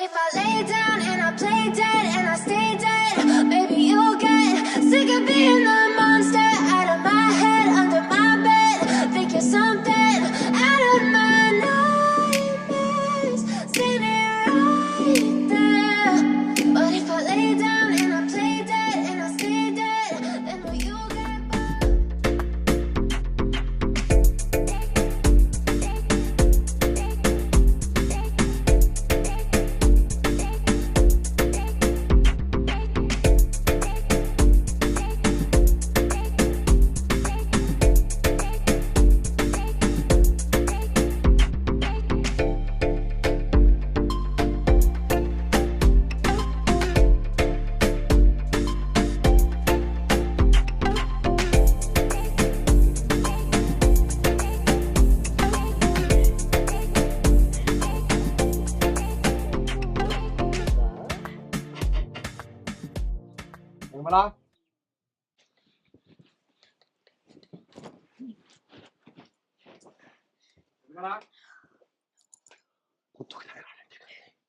if I lay down and I play dead and I stay dead, maybe you'll get sick of being the monster out of my head, under my bed. Think you're something out of my nightmares, standing right there. But if I lay down and I play dead and I stay dead, then will you get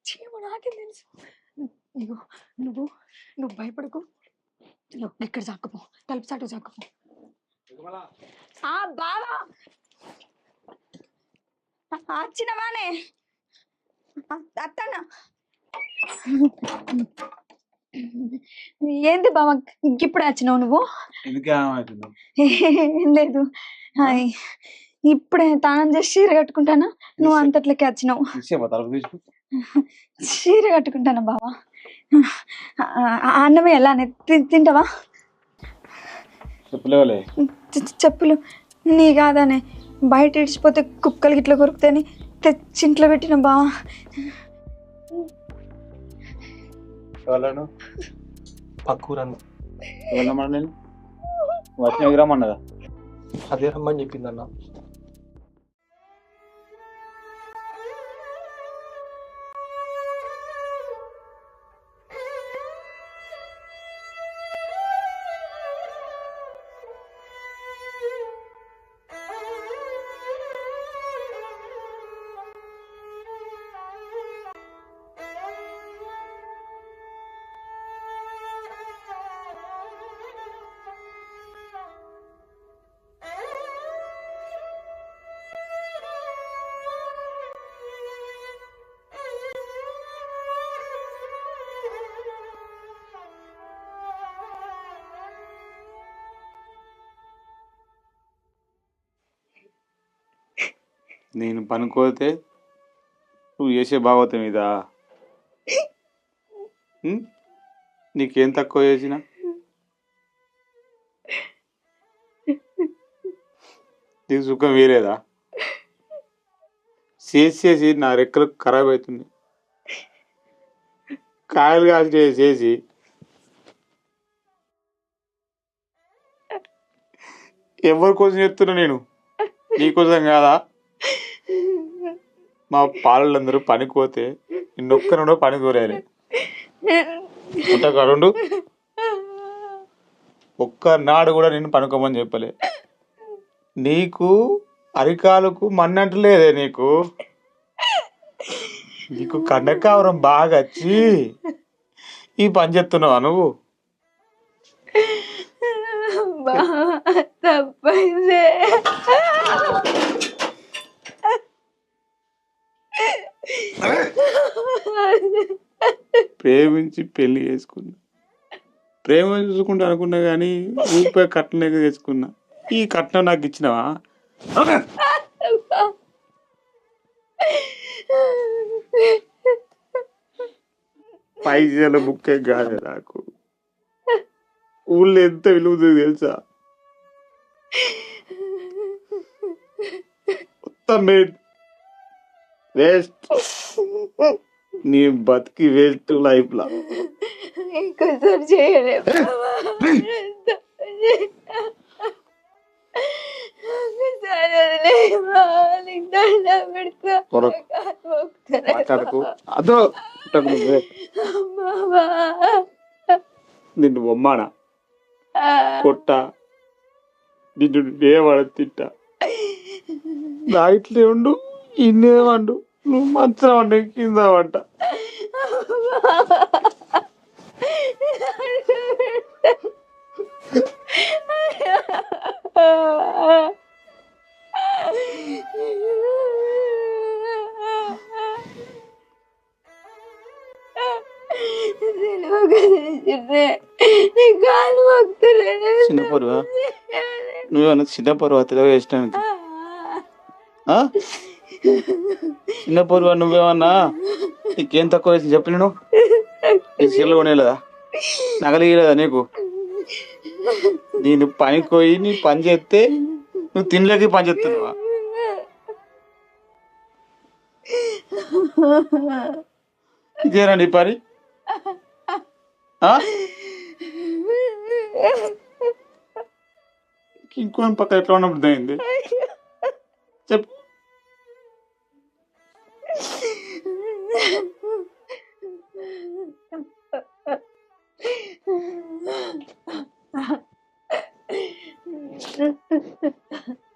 చీమ నాకేం తెలుసు. ఇగో నువ్వు భయపడకు. ఇక్కడ చాక్కుపో, తలుపు చాటు చాక్కుపో. బావా వచ్చినవానే అత్తన్న. ఏంది బావా ఇప్పుడు వచ్చినావు నువ్వు? ఏం లేదు, ఇప్పుడే తానం చేసి చీర కట్టుకుంటానా, నువ్వు అంతట్లకే వచ్చినావు. చీర కట్టుకుంటానా బావా? అన్నమే ఎలానే తింటావా? చెప్పులు నీ కాదనే, బయట ఇడిచిపోతే కుక్కలు గిట్ల కొరుకుతాయని తెచ్చి ఇంట్లో పెట్టిన బావా. పక్కూరన్న రమ్మన్నదా? అదే రమ్మని చెప్పిందన్న. నేను పనుకోతే నువ్వు చేసే భాగవతం ఇదా? నీకేం తక్కువ చేసిన? నీకు సుఖం వేరేదా? చేసి నా రెక్కలు ఖరాబ్ అవుతుంది. కాయలు కాసి చేసి ఎవరి కోసం చెప్తున్నా నేను, నీకోసం కాదా? మా పాలలందరూ పనికోతే నిన్నొక్కనో పని కోరాలి. కరుండు ఒక్కనాడు కూడా నేను పనుకోమని చెప్పలే. నీకు అరికాలకు మన్నంటలేదే, నీకు కండకావరం బాగా వచ్చి ఈ పని చేస్తున్నావా నువ్వు? ప్రేమించి పెళ్లి చేసుకున్నా, ప్రేమ చూసుకుంటా అనుకున్నా కానీ ఊరిపోయి కట్నం చేసుకున్నా. ఈ కట్నం నాకు ఇచ్చినావా? పైసల బుక్కే కాదు నాకు. ఊళ్ళో ఎంత విలువ తెలుసా? మొత్తం వేస్ట్. నీ బతికి వేస్ట్ లైఫ్ లా. అదో నిన్ను బొమ్మానా కొట్ట, నిన్ను ఏవాడ తిట్టా, నా ఇట్లే ఉండు, ఇన్నేమండు, నువ్వు మంచం వంట కింద వంట. చిన్న పొరువా నువ్వేమన్నా చిన్న పొరువా తెలివ వేసినానికి చిన్న పొరువా నువ్వేమన్నా నీకేం తక్కువ వేసి చెప్పి నేను నీ చీరలు కొనేలేదా నగలియలేదా నీకు నేను పనికి పోయి నీ పని చేస్తే నువ్వు తినలేక పని చేస్తున్నావా ఇదేనా నీ పని ఇంకో పక్క ఎట్లా ఉన్నప్పుడు అయింది చెప్పు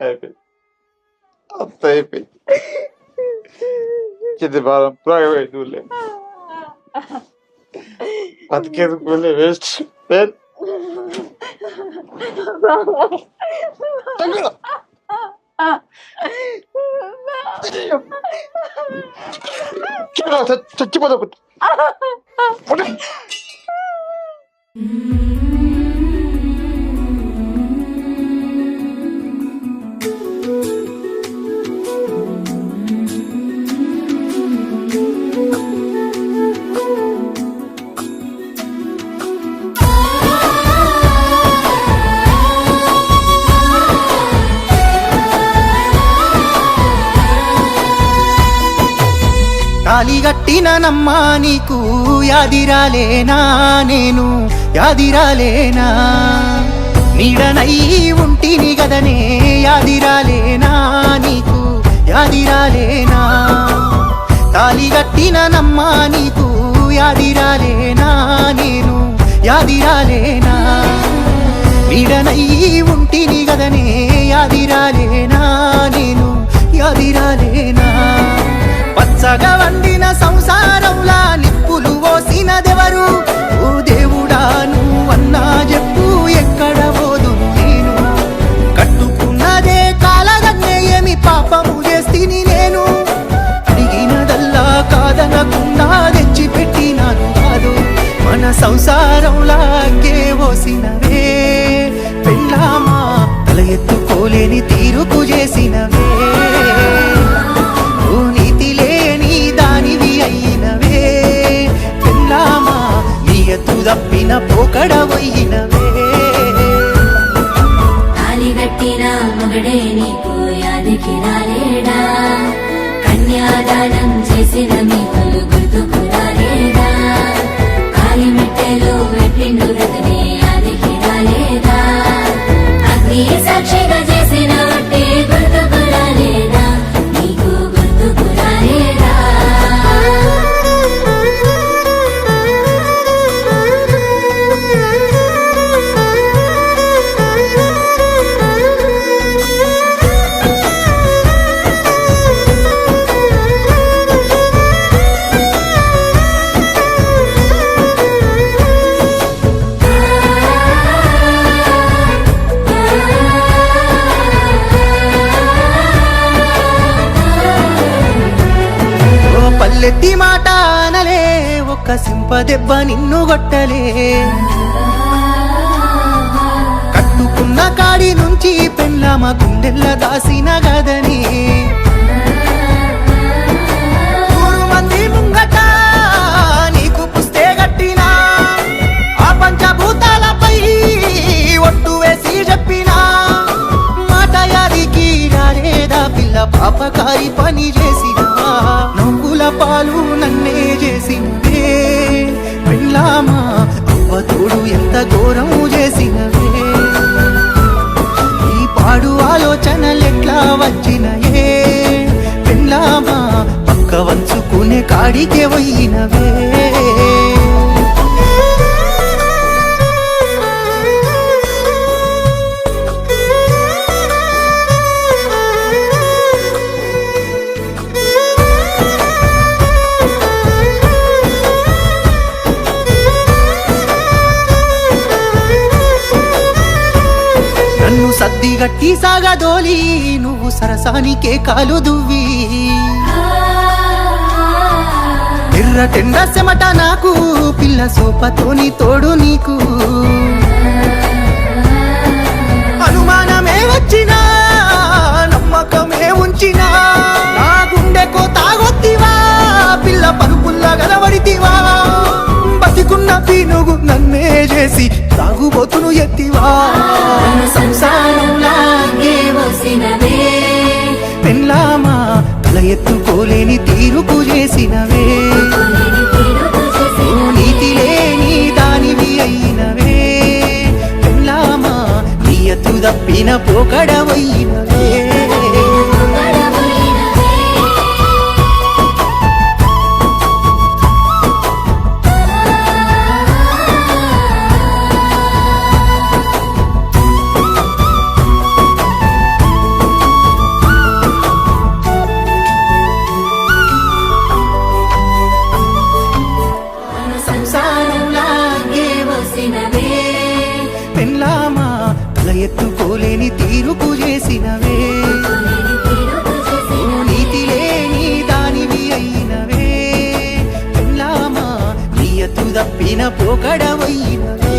అయిపోయింది అంత అయిపోయింది కింద బాధ దూలే బతికేది వేస్ట్ చచ్చిపోతా తాలిగట్టిన నమ్మా నీకు యాదిరాలేనా నేను యాదిరాలేనా నీడనై ఉంటిని గదనే యాదిరాలేనా నీకు యాదిరాలేనా తాలిగట్టిన నమ్మా నీకు యాదిరాలేనా నేను యాదిరాలేనా నీడనై ఉంటిని గదనే యాదిరాలేనా నేను యాదిరాలేనా పచ్చగా వండిన సంసారంలా నిప్పులు పోసినదెవరు ఓ దేవుడా నువ్వన్నా చెప్పు ఎక్కడ పోదు నేను కట్టుకున్నదే కాలగన్నే ఏమి పాపము చేస్తిని నేను అడిగినదల్లా కాదనకుండా తెచ్చి పెట్టినాను కాదు మన సంసారంలాగే పోసినవే పెళ్ళామా తల ఎత్తుకోలేని తీరుకు చేసినవే తప్పిన పోకడవయ్యినవే తాలిగట్టిన మొగడే నీకు యాదికి రాలేడా కన్యాదానం చేసిన మీకులు గుర్తుకు రాలేదా కాలి మెట్టెలు పెట్టిండు రతనే యాదికి రాలేదా అగ్ని సాక్షిగా చేసిన వట్టే గుర్తుకు రాలేదా నీకు గుర్తుకు రాలేదా పల్లెత్తి మాట అనలే ఒక్క సింపదెబ్బ నిన్ను గొట్టలే కట్టుకున్న కాడి నుంచి పెళ్ళామ గుండెల్ల దాసిన గదని 100 మంది ముంగట నీకు పుస్తే గట్టినా ఆ పంచభూతాలపై ఒట్టు వేసి చెప్పినా మాట యాదికి రాలేదా పిల్ల పాపకారి పని చేసినా నవ్వుల పాలు నన్నే చేసినవే పెళ్ళామా అవ్వ తోడు ఎంత ఘోరం చేసినవే ఈ పాడు ఆలోచనలెట్లా వచ్చినయే పెళ్ళామా పక్క వంచుకునే కాడికే పోయినవే గట్టి సాగదోలి నువ్వు సరసానికే కాలు దువ్వి ఎర్ర టెండ సెమట నాకు పిల్ల సోపతోని తోడు నీకు అనుమానమే వచ్చినా నమ్మకమే ఉంచినా నా గుండెకో తాగొత్తివా పిల్ల పరుపుల్లా గలవడితివా బతికున్న పీనుగు నన్నే చేసి తాగుబోతును ఎత్తివా సంసారంలాగే వసినవే పెళ్ళామా తల ఎత్తుకోలేని తీరుకు చేసినవే నీతి లేని దానివి అయినవే పెళ్ళామా నీయతు తప్పిన పోకడవైనవే సంసారంలాగే వసినవే పెళ్ళామా తల ఎత్తుకోలేని తీరుకు చేసినవే నీతి లేని దానివి అయినవే పెళ్ళామా నీయతు తప్పిన పోకడవైనవే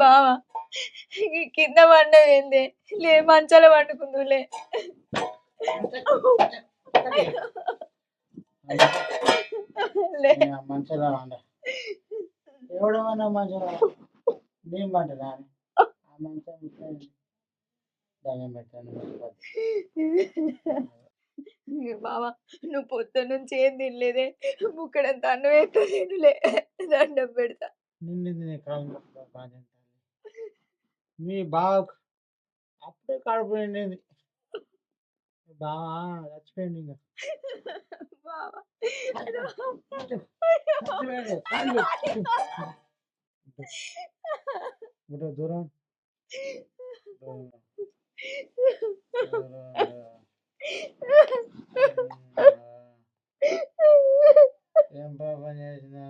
బావా కింద పండవేందే లే మంచాల పండుకుందులే లే మంచిగా ఎవడమన్నా మంచిగా నేను పంటదా ఆ మంచిగా దండం పెట్టాను బావా నువ్వు పొద్దున్న నుంచి ఏం తినలేదే ముక్కడంత అన్నం ఎక్కువ తినలే దండం పెడతా నిండింది కాలం మీ బావ అప్పుడే కడుపు నిండింది బావ చచ్చిపోయింది ఇంకా బావా దూరం ఏం పాపం చేసినా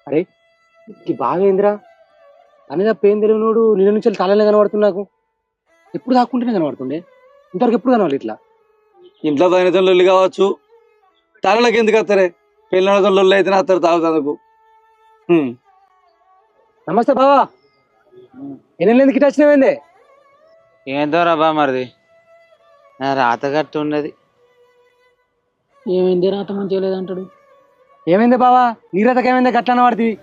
అరే ఈ బావేంద్రా అనేది పేరు తెలియనోడు నిన్న నుంచి తాళనే కనబడుతుంది నాకు ఎప్పుడు దాక్కుంటేనే కనబడుతుండే ఇంతవరకు ఎప్పుడు కనవాలి ఇట్లా ఇంట్లో తాగిన లొల్లి కావచ్చు తాళలకు ఎందుకు వస్తారే పెళ్ళిన లొల్లి అయితే వస్తారు తాగుతందుకు. నమస్తే బావా ఎన్నెళ్ళు ఎందుకు ఇటు వచ్చినవేందే ఏందో రాబా మరిది నా రాత గట్టు ఉన్నది ఏమైంది రాత మంచిగా లేదంటాడు ఏమైంది బావా నీ రాతకి ఏమైంది గట్లన్న పడుతుంది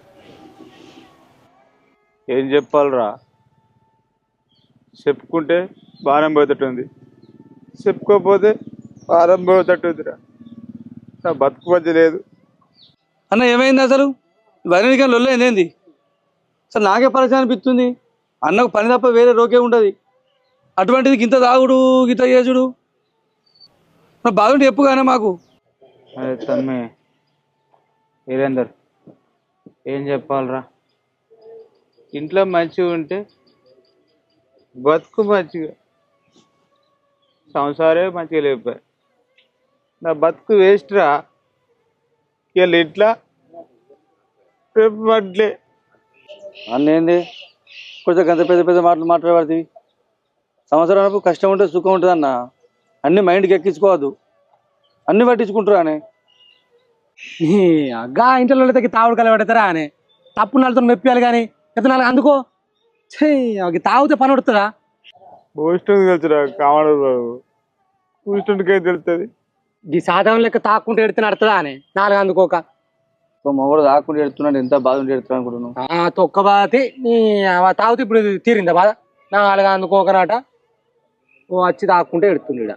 ఏం చెప్పాలరా చెప్పుకుంటే బాణం పోయేటట్టుంది చెప్పుకోకపోతే భారం పోయేటట్టుందిరా నా బతుకు మధ్య లేదు. అన్న ఏమైంది అసలు ఇవన్నీ కానీ లొల్లి ఏంది అసలు నాకే పరిచయం అనిపిస్తుంది. అన్నకు పని తప్ప వేరే రోకే ఉంటుంది అటువంటిది గింత తాగుడు గింత చేసుడు బాగుంటే చెప్పు కానీ మాకు. అదే తమ్మి వీరేందర్ ఏం చెప్పాలరా ఇంట్లో మంచిగా ఉంటే బతుకు మంచిగా సంసారే మంచిగా లేకపోయా నా బతుకు వేస్ట్ రా వీళ్ళు ఇట్లా రేపు వడ్లే అన్నేంది కొంచెం గంత పెద్ద పెద్ద మాటలు మాట్లాడబడుతుంది. సంవత్సరానికి కష్టం ఉంటే సుఖం ఉంటుంది అన్న అన్ని మైండ్కి ఎక్కించుకోవద్దు అన్ని పట్టించుకుంటారు అని గా ఇంట్లో తగ్గి తాగుడు కలబెడతారా అని తప్పు నాలుగుతో మెప్పియాలి కానీ పెద్ద నాలుగు అందుకో తాగితే పని పడుతుందా పోస్టెంట్ తెలుసురా కామడు బాబు పోస్టెంట్కే తెలుస్తుంది ఈ సాధారణ లెక్క తాక్కుంటే ఎడితే నడుతుందా అని నాలుగు అందుకోక మొగడు దాక్కుంటే ఎడుతున్నాడు ఎంత బాధ ఉంటే ఎడుతున్నా అనుకుంటున్నావు తొక్క బాధ తాగితే ఇప్పుడు తీరిందా బాధ నాలుగు అందుకోకనాట వచ్చి తాక్కుంటే ఎడుతుండ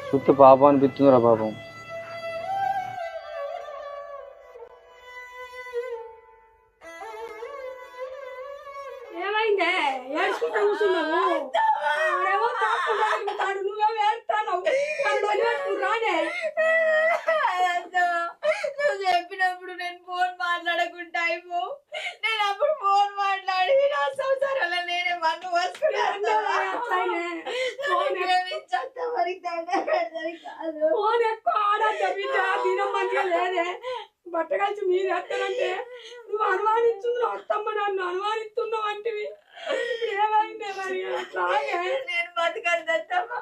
చుట్టూ పాపం అనిపిస్తుందిరా పాపం ఏమైందే ఏడ్చుకుంటా కూర్చున్నావు ఆడేమో తాకుండా తిరుగుతాడు నువ్వేమో ఏడుస్తావు రానే నువ్వు చెప్పినప్పుడు నేను ఫోన్ మాట్లాడకుండా అయిపో నేను అప్పుడు ఫోన్ మాట్లాడి నా సంసారంలో నేనే మన్ను వస్తున్నాను ఫోన్ ఎక్కువ ఆడద్దు బిడ్డ దినం మంచిగా లేదే బట్ట కలిసి మీరు ఎత్తారంటే నువ్వు అనుమానిస్తున్నావు అత్తమ్మ నన్ను అనుమానిస్తున్నావు అంటివి ఏమైందే మరి అట్లాగే నేను బతకద్దు అత్తమ్మ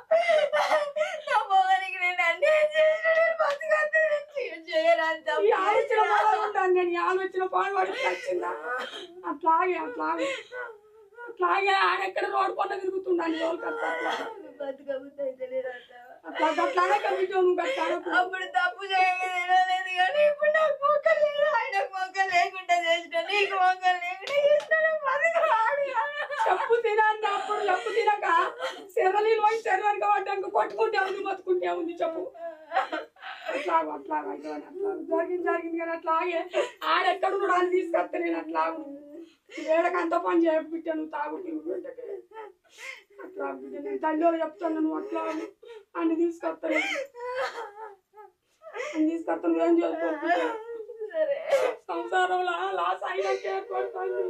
నా మొగనికి నేను అన్యాయం చేసిన నేను బతకద్దు చేయరంత ఈ ఆలోచన బాగుంటాను నేను ఈ ఆలోచన పాడుపడి వచ్చిందా అట్లాగే అట్లాగే అట్లాగే ఆడెక్కడ రోడ్డు పంట తిరుగుతుండాలి అట్లాగే కమిటీ నువ్వు కట్టాడు అప్పుడు తప్పు చేయలేదు కానీ ఇప్పుడు నాకు మొక్కలు లేదు ఆయనకు మొక్కలు లేకుండా చేసిన నీకు మొక్కలు లేకుండా చెప్పు తినండి అప్పుడు చెప్పు తినక శరళీలు పోయి శరీరానికి పడ్డాక కొట్టుకుంటే ఉంది బతుకుంటే ఉంది చెప్పు అట్లాగు అట్లాగా జరిగింది కానీ అట్లాగే ఆడెక్కడ కూడా అని తీసుకొస్తా నేను అట్లాగు వేడకి అంత పని చేయబిట్టా నువ్వు తాగుంటే అట్లా నేను తల్లి చెప్తాను నువ్వు అట్లా అన్ని తీసుకొస్తాను అన్ని తీసుకొస్తా నువ్వేం చేసుకో సంసారంలో లాస్ అయినాకే కొడతాను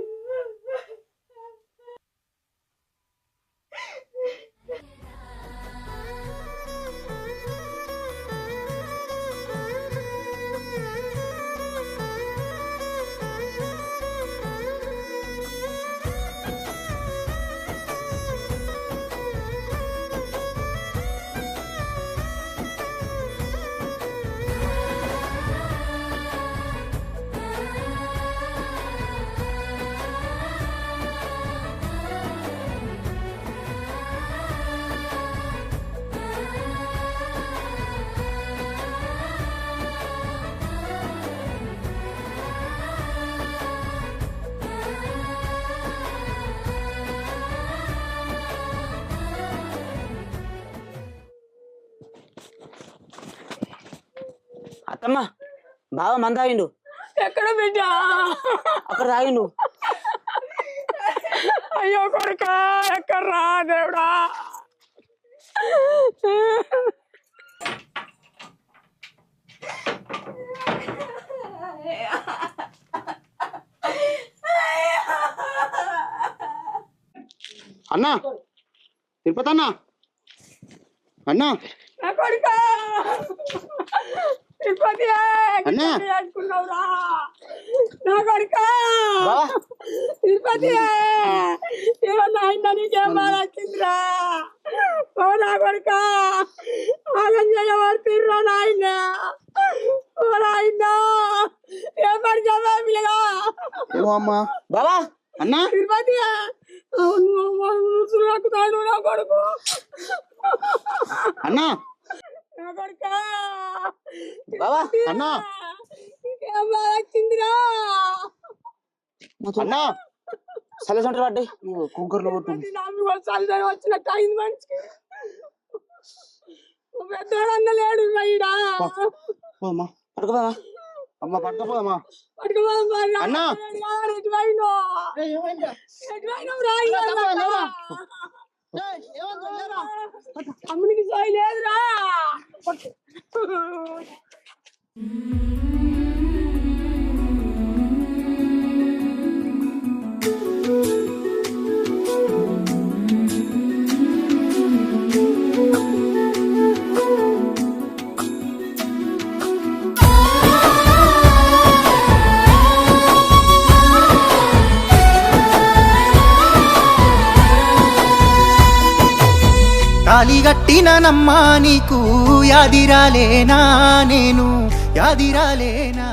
అత్తమ్మ బాగా మంది తాగిండు ఎక్కడ బిడ్డ అక్కడ తాగిండు అయ్యో కొడుక ఎక్కడ్రా దేవుడా అన్నా తిరుపతి అన్నా అన్నా నా కొడుక తిరుపతి అన్నా అనుకున్నావురా నా కొడుక తిరుపతి ఏమన్నా అయిందా నీకేం బాగా వచ్చిందిరా ఓ నా కొడుక ఆగం చేయబడుతుర్రా నాయన ఓ నాయన ఏం పని చెప్పిగా అమ్మా బాబా అన్నా తిరుపతి తాడు నా కొడుకు అన్నా నా కొడుక బాబా అన్నా నీకేం బాగా వచ్చిందిరా అన్నా సలసంటారు పడ్డాయి కుంకర్లో చల్లని వచ్చినట్టు అయింది మనిషికి పెద్దవాడన్న లేడు రైడా పడుకోమా అమ్మ పడుకోపోదమ్మా అన్నా అమ్మనికి సాయి లేదురా తాలిగట్టిననమ్మా నీకు యాదిరాలేనా నేను యాదిరాలేనా